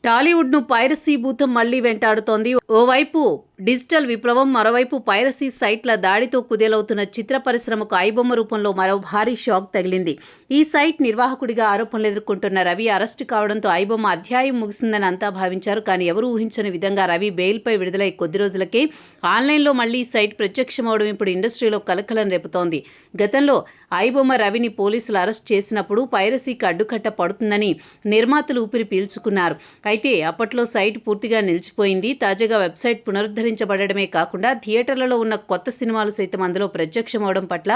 టాలీవుడ్ను piracy భూతం మళ్లీ వెంటాడుతోంది. ఓవైపు డిజిటల్ విప్లవం, మరోవైపు పైరసీ సైట్ల దాడితో కుదేలవుతున్న చిత్ర పరిశ్రమకు ఐబొమ్మ రూపంలో మరో భారీ షాక్ తగిలింది. ఈ సైట్ నిర్వాహకుడిగా ఆరోపణలు ఎదుర్కొంటున్న రవి అరెస్టు కావడంతో ఐబొమ్మ అధ్యాయం ముగిసిందని అంతా భావించారు. కానీ ఎవరూ ఊహించని విధంగా రవి బెయిల్పై విడుదలై కొద్ది రోజులకే ఆన్లైన్లో మళ్లీ ఈ సైట్ ప్రత్యక్షమవడం ఇప్పుడు ఇండస్ట్రీలో కలకలం రేపుతోంది. గతంలో ఐబొమ్మ రవిని పోలీసులు అరెస్ట్ చేసినప్పుడు పైరసీకి అడ్డుకట్ట పడుతుందని నిర్మాతలు ఊపిరి పీల్చుకున్నారు. అయితే అప్పట్లో సైట్ పూర్తిగా నిలిచిపోయింది. తాజాగా వెబ్సైట్ పునరుద్ధరించబడమే కాకుండా థియేటర్లలో ఉన్న కొత్త సినిమాలు సైతం అందులో ప్రత్యక్షమవడం పట్ల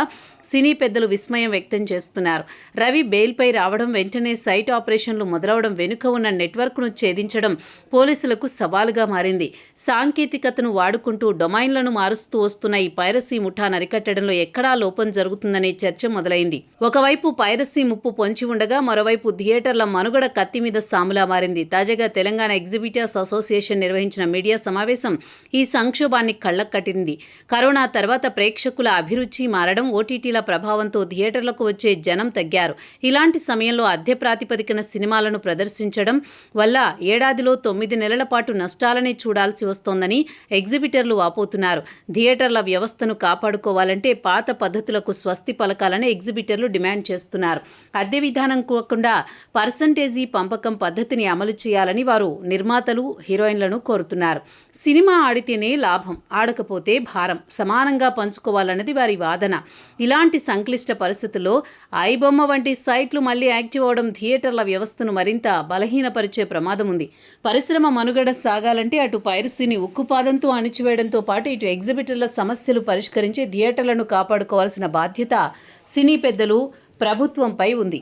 సినీ పెద్దలు విస్మయం వ్యక్తం చేస్తున్నారు. రవి బెయిల్పై రావడం, వెంటనే సైట్ ఆపరేషన్లు మొదలవడం వెనుక ఉన్న నెట్వర్క్ను ఛేదించడం పోలీసులకు సవాలుగా మారింది. సాంకేతికతను వాడుకుంటూ డొమైన్లను మారుస్తూ వస్తున్న ఈ పైరసీ ముఠాను అరికట్టడంలో ఎక్కడా లోపం జరుగుతుందనే చర్చ మొదలైంది. ఒకవైపు పైరసీ ముప్పు పొంచి ఉండగా మరోవైపు థియేటర్ల మనుగడ కత్తి మీద సాములా మారింది. తాజాగా తెలంగాణ ఎగ్జిబిటర్స్ అసోసియేషన్ నిర్వహించిన మీడియా సమావేశం ఈ సంక్షోభాన్ని కళ్లకు కట్టింది. కరోనా తర్వాత ప్రేక్షకుల అభిరుచి మారడం, ఓటీటీల ప్రభావంతో థియేటర్లకు వచ్చే జనం తగ్గారు. ఇలాంటి సమయంలో అద్దె ప్రాతిపదికన సినిమాలను ప్రదర్శించడం వల్ల ఏడాదిలో 9 నెలల పాటు నష్టాలనే చూడాల్సి వస్తోందని ఎగ్జిబిటర్లు వాపోతున్నారు. థియేటర్ల వ్యవస్థను కాపాడుకోవాలంటే పాత పద్ధతులకు స్వస్తి పలకాలని ఎగ్జిబిటర్లు డిమాండ్ చేస్తున్నారు. అద్దె విధానం కాకుండా పర్సంటేజీ పంపకం పద్ధతిని అమలు చేయాలని వారు నిర్మాతలు, హీరోయిన్లను కోరుతున్నారు. సినిమా ఆడితేనే లాభం, ఆడకపోతే భారం సమానంగా పంచుకోవాలన్నది వారి వాదన. ఇలాంటి సంక్లిష్ట పరిస్థితుల్లో ఐబొమ్మ వంటి సైట్లు మళ్లీ యాక్టివ్ అవడం థియేటర్ల వ్యవస్థను మరింత బలహీనపరిచే ప్రమాదం ఉంది. పరిశ్రమ మనుగడ సాగాలంటే అటు పైరసీని ఉక్కుపాదంతో అణిచివేయడంతో పాటు ఇటు ఎగ్జిబిటర్ల సమస్యలు పరిష్కరించి థియేటర్లను కాపాడుకోవాల్సిన బాధ్యత సినీ పెద్దలు, ప్రభుత్వంపై ఉంది.